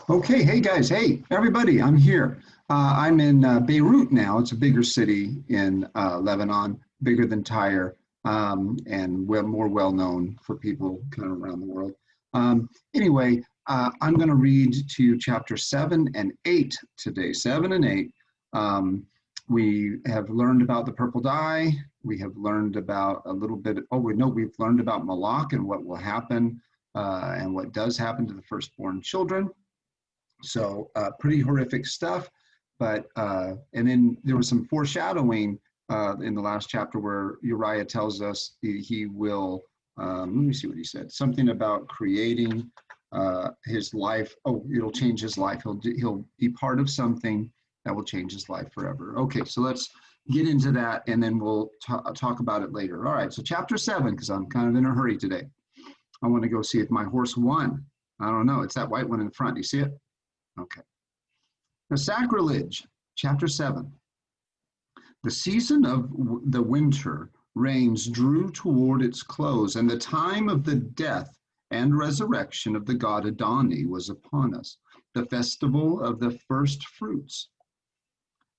Okay, hey guys, hey everybody, I'm here. I'm in Beirut now. It's a bigger city in Lebanon, bigger than Tyre, and more well known for people kind of around the world. Anyway, I'm going to read to you chapter 7 and 8 today. 7 and 8. We have learned about the purple dye. We have learned about a little bit. We've learned about Malak and what will happen and what does happen to the firstborn children. So pretty horrific stuff. And then there was some foreshadowing in the last chapter where Uriah tells us he will, let me see what he said, something about creating his life. Oh, it'll change his life. He'll be part of something that will change his life forever. Okay, so let's get into that and then we'll talk about it later. All right, so chapter 7, because I'm kind of in a hurry today. I want to go see if my horse won. I don't know. It's that white one in the front. Do you see it? Okay. The sacrilege, chapter 7. The season of the winter rains drew toward its close, and the time of the death and resurrection of the god Adoni was upon us, the festival of the first fruits.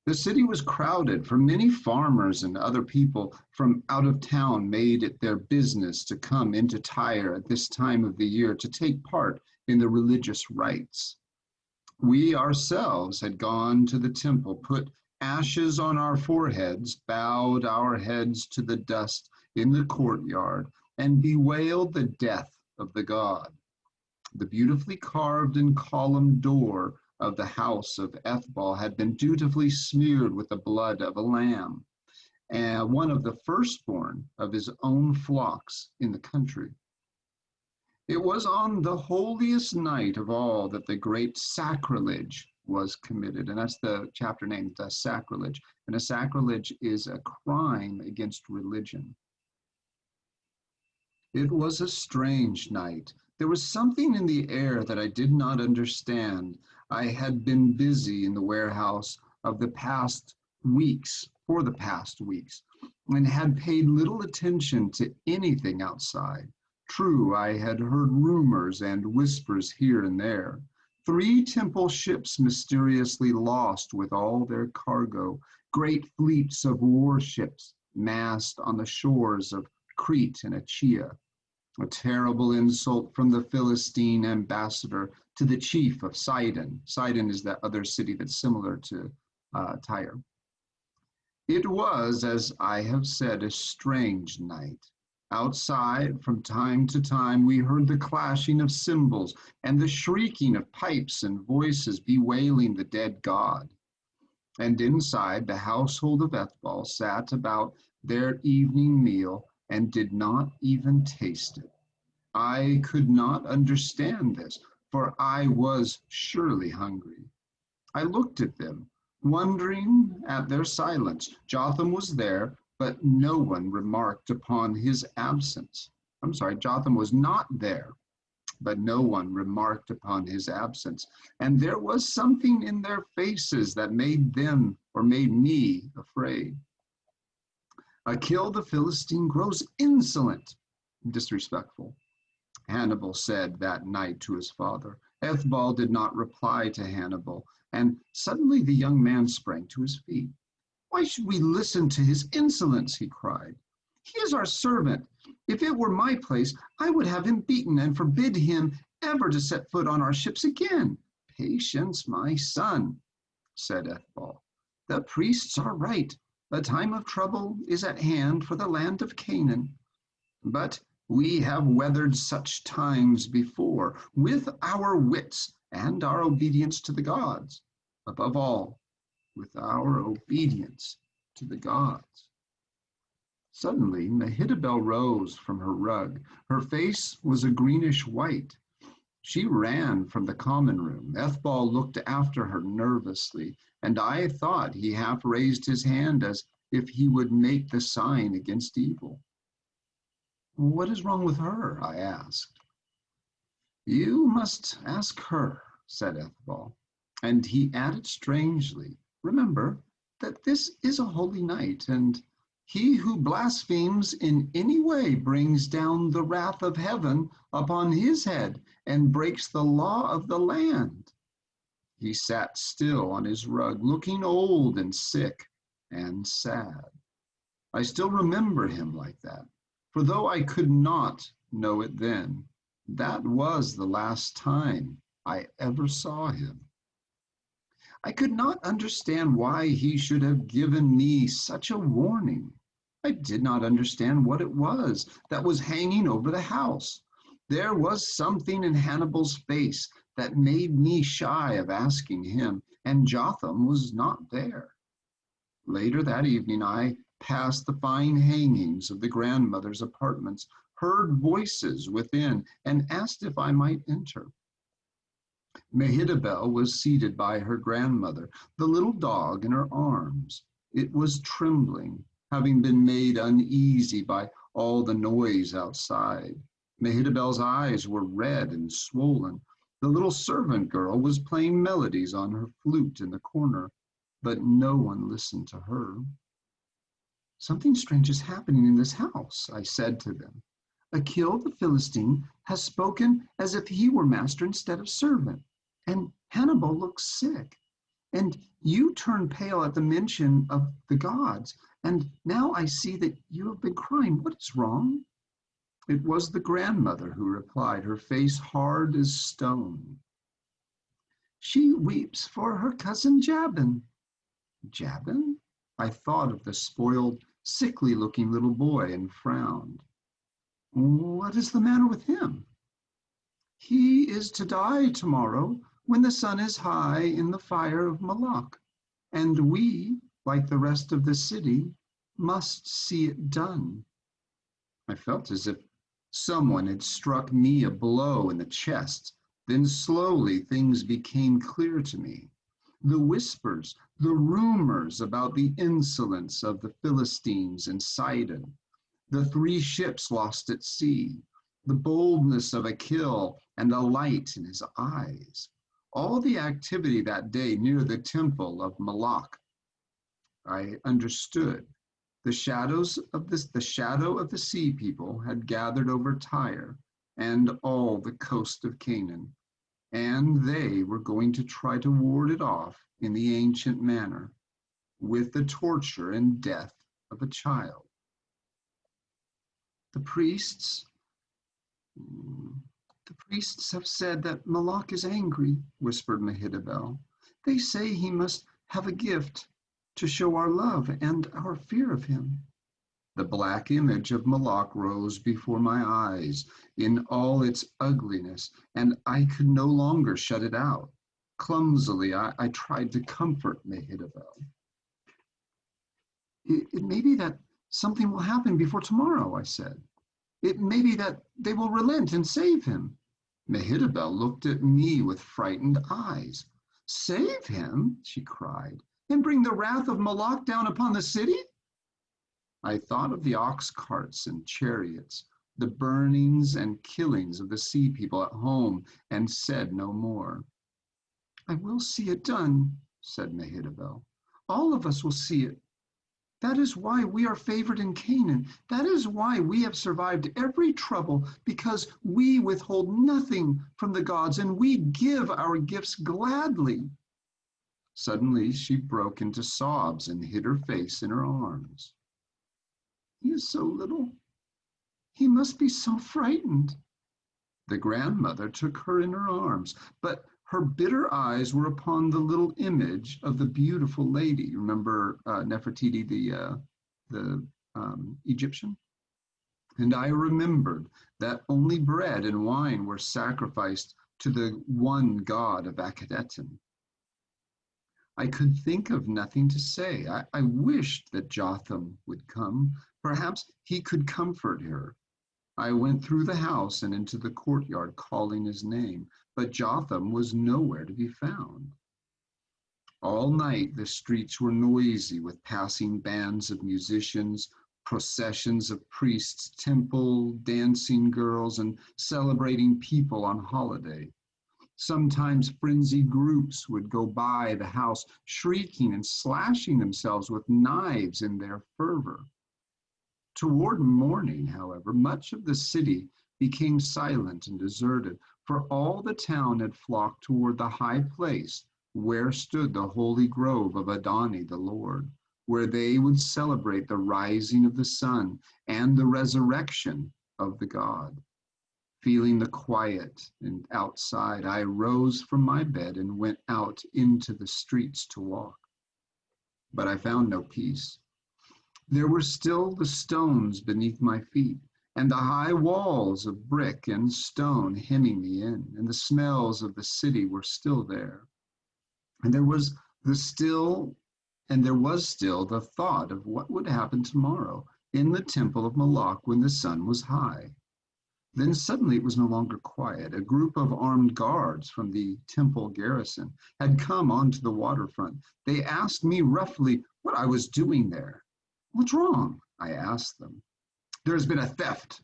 The city was crowded, for many farmers and other people from out of town made it their business to come into Tyre at this time of the year to take part in the religious rites. We ourselves had gone to the temple, put ashes on our foreheads, bowed our heads to the dust in the courtyard, and bewailed the death of the god. The beautifully carved and columned door of the house of Ethbal had been dutifully smeared with the blood of a lamb, and one of the firstborn of his own flocks in the country. It was on the holiest night of all that the great sacrilege was committed. And that's the chapter name, the sacrilege. And a sacrilege is a crime against religion. It was a strange night. There was something in the air that I did not understand. I had been busy in the warehouse of the past weeks, and had paid little attention to anything outside. True, I had heard rumors and whispers here and there. 3 temple ships mysteriously lost with all their cargo, great fleets of warships massed on the shores of Crete and Achaia. A terrible insult from the Philistine ambassador to the chief of Sidon. Sidon is that other city that's similar to Tyre. It was, as I have said, a strange night. Outside, from time to time, we heard the clashing of cymbals and the shrieking of pipes and voices bewailing the dead god. And inside, the household of Ethbal sat about their evening meal and did not even taste it. I could not understand this, for I was surely hungry. I looked at them, wondering at their silence. Jotham was there, but no one remarked upon his absence. Jotham was not there, but no one remarked upon his absence. And there was something in their faces that made me afraid. Achill the Philistine grows insolent, disrespectful, Hannibal said that night to his father. Ethbal did not reply to Hannibal, and suddenly the young man sprang to his feet. Why should we listen to his insolence, he cried. He is our servant. If it were my place, I would have him beaten and forbid him ever to set foot on our ships again. Patience, my son, said Ethbal. The priests are right. The time of trouble is at hand for the land of Canaan. But we have weathered such times before with our wits and our obedience to the gods. Above all, with our obedience to the gods. Suddenly, Mehitabel rose from her rug. Her face was a greenish white. She ran from the common room. Ethbal looked after her nervously, and I thought he half raised his hand as if he would make the sign against evil. What is wrong with her? I asked. You must ask her, said Ethbal. And he added strangely, remember that this is a holy night, and he who blasphemes in any way brings down the wrath of heaven upon his head and breaks the law of the land. He sat still on his rug, looking old and sick and sad. I still remember him like that, for though I could not know it then, that was the last time I ever saw him. I could not understand why he should have given me such a warning. I did not understand what it was that was hanging over the house. There was something in Hannibal's face that made me shy of asking him, and Jotham was not there. Later that evening, I passed the fine hangings of the grandmother's apartments, heard voices within, and asked if I might enter. Mehitabel was seated by her grandmother, the little dog in her arms. It was trembling, having been made uneasy by all the noise outside. Mehitabel's eyes were red and swollen. The little servant girl was playing melodies on her flute in the corner, but no one listened to her. "Something strange is happening in this house," I said to them. "Achill the Philistine has spoken as if he were master instead of servant, and Hannibal looks sick, and you turn pale at the mention of the gods, and now I see that you have been crying. What is wrong?" It was the grandmother who replied, her face hard as stone. "She weeps for her cousin Jabin." Jabin? I thought of the spoiled, sickly-looking little boy and frowned. "What is the matter with him?" "He is to die tomorrow when the sun is high in the fire of Moloch, and we, like the rest of the city, must see it done." I felt as if someone had struck me a blow in the chest. Then slowly things became clear to me. The whispers, the rumors about the insolence of the Philistines in Sidon, the 3 ships lost at sea, the boldness of Achill and the light in his eyes, all the activity that day near the temple of Moloch. I understood. The shadow of the sea people had gathered over Tyre and all the coast of Canaan, and they were going to try to ward it off in the ancient manner, with the torture and death of a child. The priests have said that Moloch is angry," whispered Mehitabel. "They say he must have a gift to show our love and our fear of him." The black image of Moloch rose before my eyes in all its ugliness, and I could no longer shut it out. Clumsily, I tried to comfort Mehitabel. It may be that something will happen before tomorrow," I said. "It may be that they will relent and save him." Mehitabel looked at me with frightened eyes. "Save him?" she cried, "and bring the wrath of Moloch down upon the city?" I thought of the ox carts and chariots, the burnings and killings of the sea people at home, and said no more. "I will see it done," said Mehitabel. "All of us will see it. That is why we are favored in Canaan. That is why we have survived every trouble, because we withhold nothing from the gods, and we give our gifts gladly." Suddenly she broke into sobs and hid her face in her arms. "He is so little. He must be so frightened." The grandmother took her in her arms, but her bitter eyes were upon the little image of the beautiful lady. Remember Nefertiti, the Egyptian? And I remembered that only bread and wine were sacrificed to the one god of Akhetaten. I could think of nothing to say. I wished that Jotham would come. Perhaps he could comfort her. I went through the house and into the courtyard calling his name, but Jotham was nowhere to be found. All night the streets were noisy with passing bands of musicians, processions of priests, temple, dancing girls, and celebrating people on holiday. Sometimes frenzied groups would go by the house, shrieking and slashing themselves with knives in their fervor. Toward morning, however, much of the city became silent and deserted, for all the town had flocked toward the high place where stood the holy grove of Adonai the Lord, where they would celebrate the rising of the sun and the resurrection of the God. Feeling the quiet and outside, I rose from my bed and went out into the streets to walk. But I found no peace. There were still the stones beneath my feet, and the high walls of brick and stone hemming me in, and the smells of the city were still there. And there was still the thought of what would happen tomorrow in the temple of Moloch when the sun was high. Then suddenly it was no longer quiet. A group of armed guards from the temple garrison had come onto the waterfront. They asked me roughly what I was doing there. "What's wrong?" I asked them. "There has been a theft,"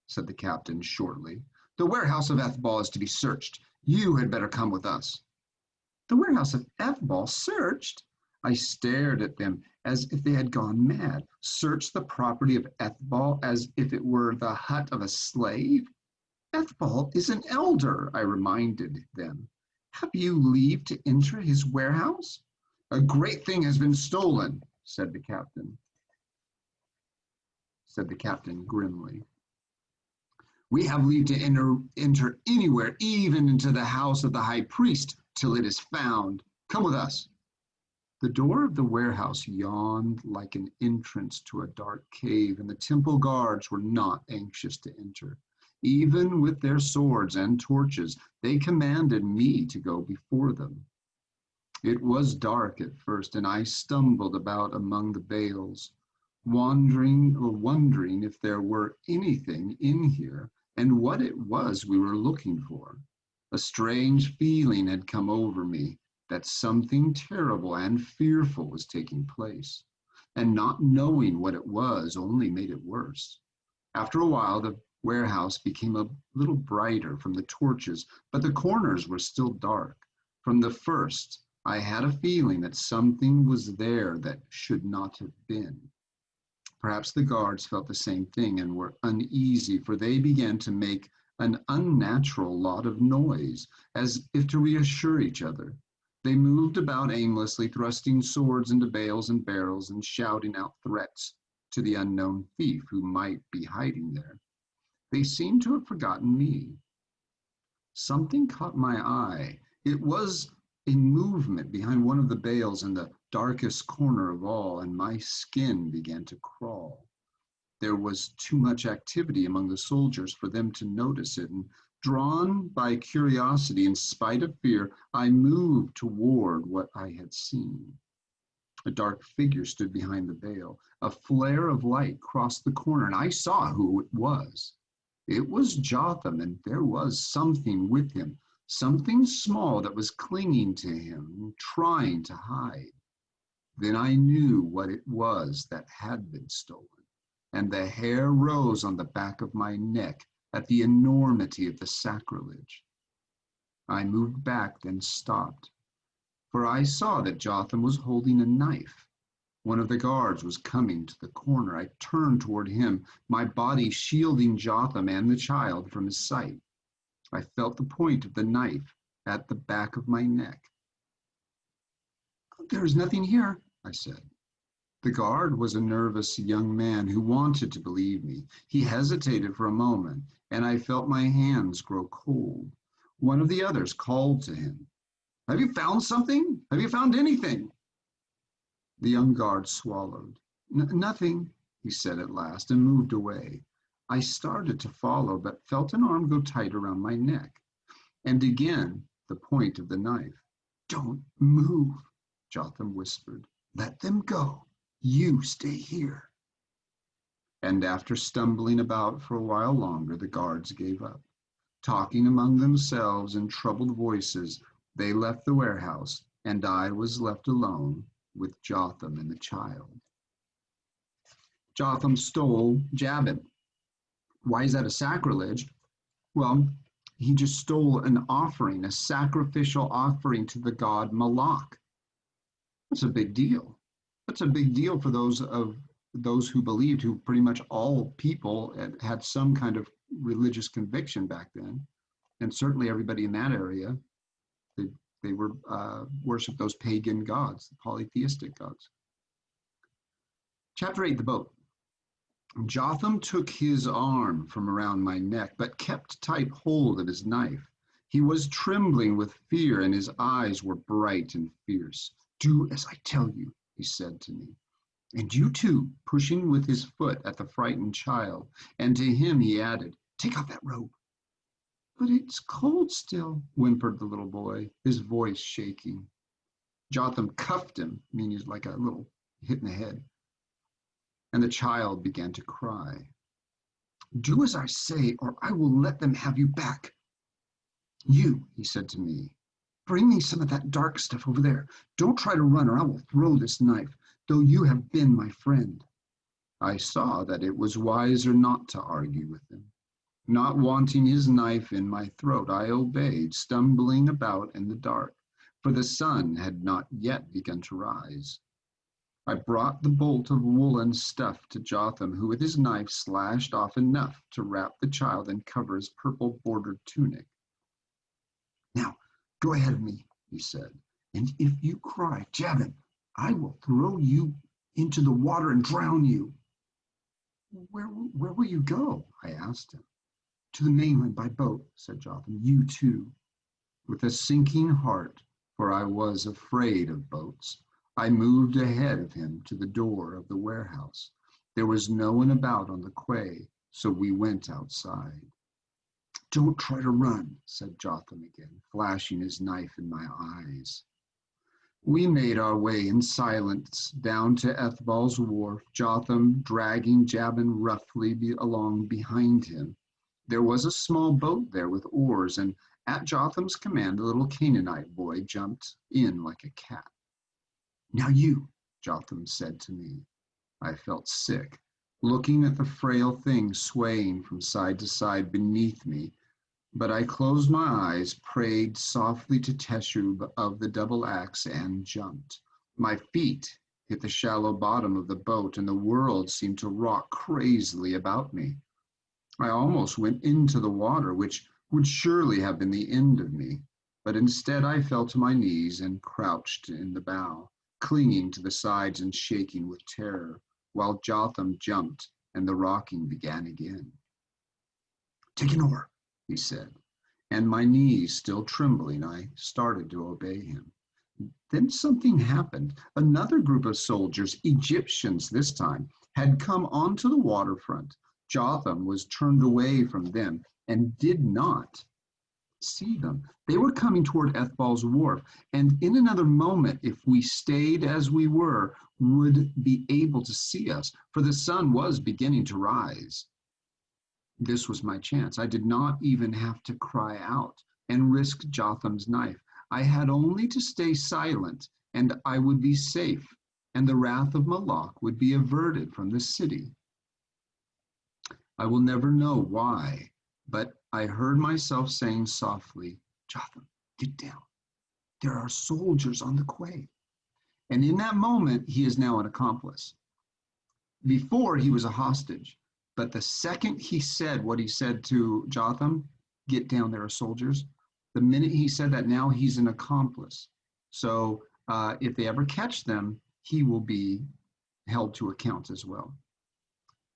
said the captain shortly. "The warehouse of Ethbal is to be searched. You had better come with us." "The warehouse of Ethbal searched?" I stared at them as if they had gone mad. Search the property of Ethbal as if it were the hut of a slave? "Ethbal is an elder," I reminded them. "Have you leave to enter his warehouse?" "A great thing has been stolen," said the captain grimly. "We have leave to enter anywhere, even into the house of the high priest, till it is found. Come with us." The door of the warehouse yawned like an entrance to a dark cave, and the temple guards were not anxious to enter. Even with their swords and torches, they commanded me to go before them. It was dark at first, and I stumbled about among the bales, wondering if there were anything in here and what it was we were looking for. A strange feeling had come over me that something terrible and fearful was taking place, and not knowing what it was only made it worse. After a while, the warehouse became a little brighter from the torches, but the corners were still dark. From the first, I had a feeling that something was there that should not have been. Perhaps the guards felt the same thing and were uneasy, for they began to make an unnatural lot of noise, as if to reassure each other. They moved about aimlessly, thrusting swords into bales and barrels and shouting out threats to the unknown thief who might be hiding there. They seemed to have forgotten me. Something caught my eye. It was a movement behind one of the bales in the darkest corner of all, and my skin began to crawl. There was too much activity among the soldiers for them to notice it, and drawn by curiosity in spite of fear, I moved toward what I had seen. A dark figure stood behind the bale. A flare of light crossed the corner, and I saw who it was. It was Jotham, and there was something with him, something small that was clinging to him, trying to hide. Then I knew what it was that had been stolen, and the hair rose on the back of my neck at the enormity of the sacrilege. I moved back, then stopped, for I saw that Jotham was holding a knife. One of the guards was coming to the corner. I turned toward him, my body shielding Jotham and the child from his sight. I felt the point of the knife at the back of my neck. "There is nothing here," I said. The guard was a nervous young man who wanted to believe me. He hesitated for a moment, and I felt my hands grow cold. One of the others called to him, "Have you found something? Have you found anything?" The young guard swallowed. "Nothing," he said at last, and moved away. I started to follow, but felt an arm go tight around my neck, and again the point of the knife. "Don't move," Jotham whispered. "Let them go. You stay here." And after stumbling about for a while longer, the guards gave up. Talking among themselves in troubled voices, they left the warehouse, and I was left alone with Jotham and the child. Jotham stole Jabin. Why is that a sacrilege? Well, he just stole an offering, a sacrificial offering to the god Moloch. That's a big deal. That's a big deal for those who believed, who pretty much all people had some kind of religious conviction back then, and certainly everybody in that area, they They were worshiped those pagan gods, the polytheistic gods. Chapter 8, the boat. Jotham took his arm from around my neck, but kept tight hold of his knife. He was trembling with fear, and his eyes were bright and fierce. "Do as I tell you," he said to me. "And you too," pushing with his foot at the frightened child. And to him he added, "Take off that robe." "But it's cold still," whimpered the little boy, his voice shaking. Jotham cuffed him, meaning like a little hit in the head. And the child began to cry. "Do as I say, or I will let them have you back." "You," he said to me, "bring me some of that dark stuff over there. Don't try to run, or I will throw this knife, though you have been my friend." I saw that it was wiser not to argue with him. Not wanting his knife in my throat, I obeyed, stumbling about in the dark, for the sun had not yet begun to rise. I brought the bolt of woolen stuff to Jotham, who with his knife slashed off enough to wrap the child and cover his purple-bordered tunic. "Now, go ahead of me," he said, "and if you cry, 'Jabin,' I will throw you into the water and drown you." Where will you go?" I asked him. "To the mainland by boat," said Jotham. "You too." With a sinking heart, for I was afraid of boats, I moved ahead of him to the door of the warehouse. There was no one about on the quay, so we went outside. "Don't try to run," said Jotham again, flashing his knife in my eyes. We made our way in silence down to Ethbal's wharf, Jotham dragging Jabin roughly along behind him. There was a small boat there with oars, and at Jotham's command, a little Canaanite boy jumped in like a cat. "Now you," Jotham said to me. I felt sick, looking at the frail thing swaying from side to side beneath me, but I closed my eyes, prayed softly to Teshub of the double axe, and jumped. My feet hit the shallow bottom of the boat, and the world seemed to rock crazily about me. I almost went into the water, which would surely have been the end of me, but instead I fell to my knees and crouched in the bow, clinging to the sides and shaking with terror, while Jotham jumped and the rocking began again. "Take an oar," he said, and my knees still trembling, I started to obey him. Then something happened. Another group of soldiers, Egyptians this time, had come onto the waterfront. Jotham was turned away from them and did not see them. They were coming toward Ethbal's wharf, and in another moment, if we stayed as we were, would be able to see us, for the sun was beginning to rise. This was my chance. I did not even have to cry out and risk Jotham's knife. I had only to stay silent, and I would be safe, and the wrath of Moloch would be averted from the city. I will never know why, but I heard myself saying softly, "Jotham, get down. There are soldiers on the quay." And in that moment, he is now an accomplice. Before, he was a hostage. But the second he said what he said to Jotham, "Get down, there are soldiers," the minute he said that, now he's an accomplice. So if they ever catch them, he will be held to account as well.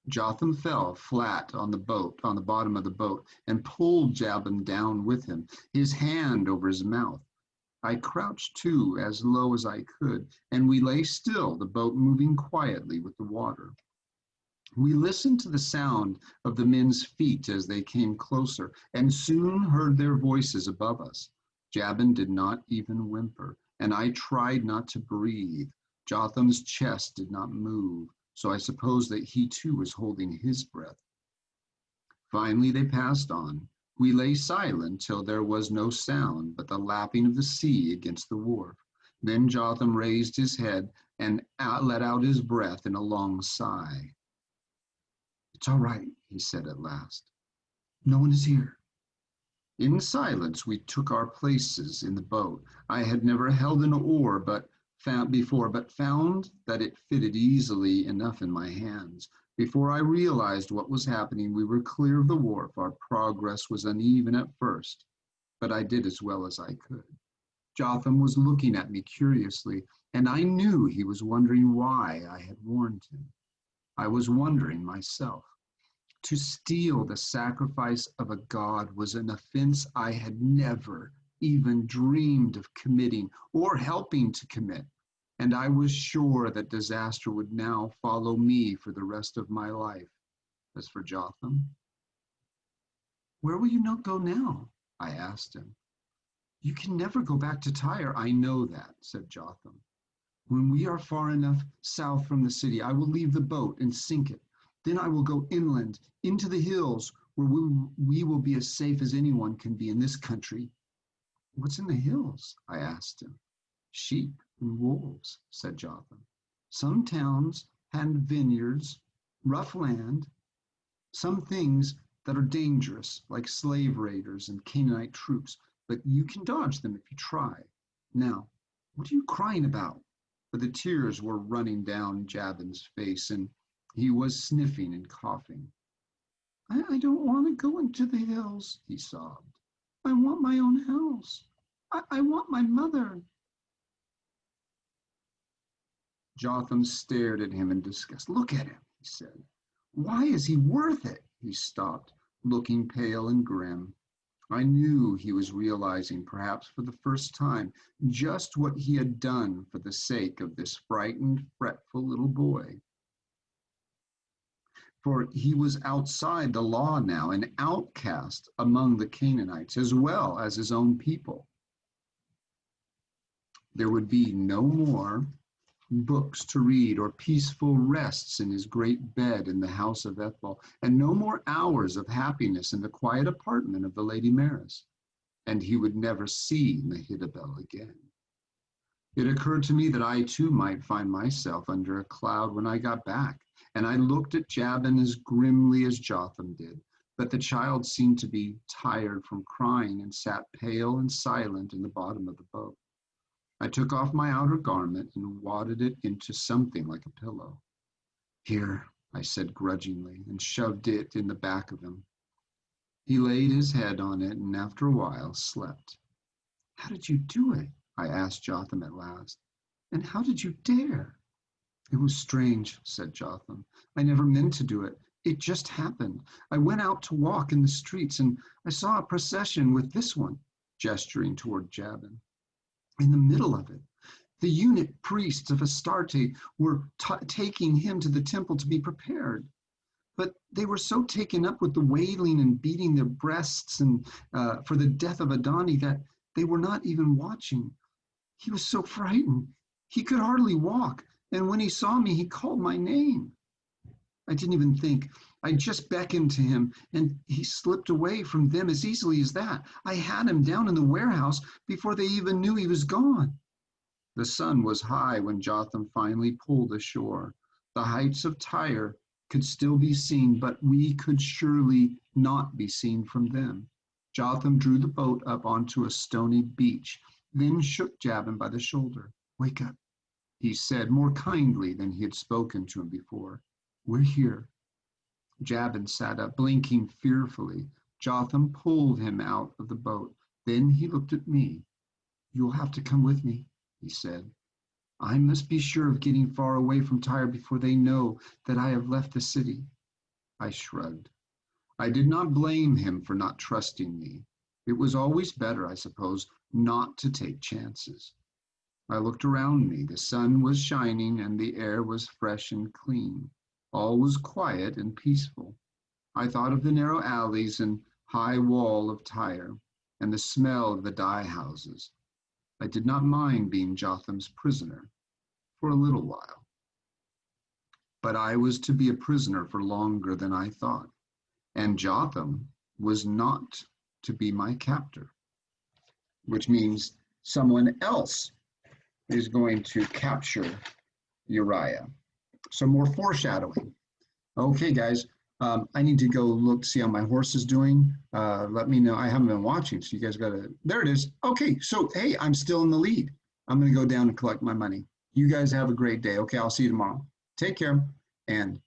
Jotham fell flat on the boat, on the bottom of the boat, and pulled Jabin down with him, his hand over his mouth. I crouched too, as low as I could, and we lay still, the boat moving quietly with the water. We listened to the sound of the men's feet as they came closer, and soon heard their voices above us. Jabin did not even whimper, and I tried not to breathe. Jotham's chest did not move, so I suppose that he too was holding his breath. Finally they passed on. We lay silent till there was no sound but the lapping of the sea against the wharf. Then Jotham raised his head and let out his breath in a long sigh. "It's all right," he said at last. "No one is here." In silence we took our places in the boat. I had never held an oar but found that it fitted easily enough in my hands. Before I realized what was happening, we were clear of the wharf. Our progress was uneven at first, but I did as well as I could. Jotham was looking at me curiously, and I knew he was wondering why I had warned him. I was wondering myself. To steal the sacrifice of a god was an offense I had never even dreamed of committing or helping to commit, and I was sure that disaster would now follow me for the rest of my life. As for Jotham, where will you not go now? I asked him. You can never go back to Tyre. I know that, said Jotham. When we are far enough south from the city, I will leave the boat and sink it. Then I will go inland, into the hills, where we will be as safe as anyone can be in this country. What's in the hills? I asked him. Sheep and wolves, said Jotham. Some towns and vineyards, rough land, some things that are dangerous, like slave raiders and Canaanite troops, but you can dodge them if you try. Now, what are you crying about? For the tears were running down Jabin's face, and he was sniffing and coughing. I don't want to go into the hills, he sobbed. I want my own house. I want my mother. Jotham stared at him in disgust. Look at him, he said. Why is he worth it? He stopped, looking pale and grim. I knew he was realizing, perhaps for the first time, just what he had done for the sake of this frightened, fretful little boy. For he was outside the law now, an outcast among the Canaanites, as well as his own people. There would be no more books to read or peaceful rests in his great bed in the house of Ethel, and no more hours of happiness in the quiet apartment of the Lady Maris. And he would never see Mehetabel again. It occurred to me that I too might find myself under a cloud when I got back, and I looked at Jabin as grimly as Jotham did, but the child seemed to be tired from crying and sat pale and silent in the bottom of the boat. I took off my outer garment and wadded it into something like a pillow. Here, I said grudgingly, and shoved it in the back of him. He laid his head on it and after a while slept. How did you do it? I asked Jotham at last. And how did you dare? It was strange, said Jotham. I never meant to do it. It just happened. I went out to walk in the streets and I saw a procession with this one, gesturing toward Jabin. In the middle of it, the eunuch priests of Astarte were taking him to the temple to be prepared. But they were so taken up with the wailing and beating their breasts and for the death of Adoni that they were not even watching. He was so frightened. He could hardly walk. And when he saw me, he called my name. I didn't even think. I just beckoned to him, and he slipped away from them as easily as that. I had him down in the warehouse before they even knew he was gone. The sun was high when Jotham finally pulled ashore. The heights of Tyre could still be seen, but we could surely not be seen from them. Jotham drew the boat up onto a stony beach, then shook Jabin by the shoulder. Wake up, he said, more kindly than he had spoken to him before. We're here. Jabin sat up, blinking fearfully. Jotham pulled him out of the boat. Then he looked at me. You'll have to come with me, he said. I must be sure of getting far away from Tyre before they know that I have left the city. I shrugged. I did not blame him for not trusting me. It was always better, I suppose, not to take chances. I looked around me. The sun was shining and the air was fresh and clean. All was quiet and peaceful. I thought of the narrow alleys and high wall of Tyre and the smell of the dye houses. I did not mind being Jotham's prisoner for a little while. But I was to be a prisoner for longer than I thought, and Jotham was not to be my captor, which means someone else is going to capture Uriah. So more foreshadowing. Okay, guys, I need to go look, see how my horse is doing. Let me know. I haven't been watching, so you guys got to, there it is. Okay, so, hey, I'm still in the lead. I'm going to go down and collect my money. You guys have a great day. Okay, I'll see you tomorrow. Take care, and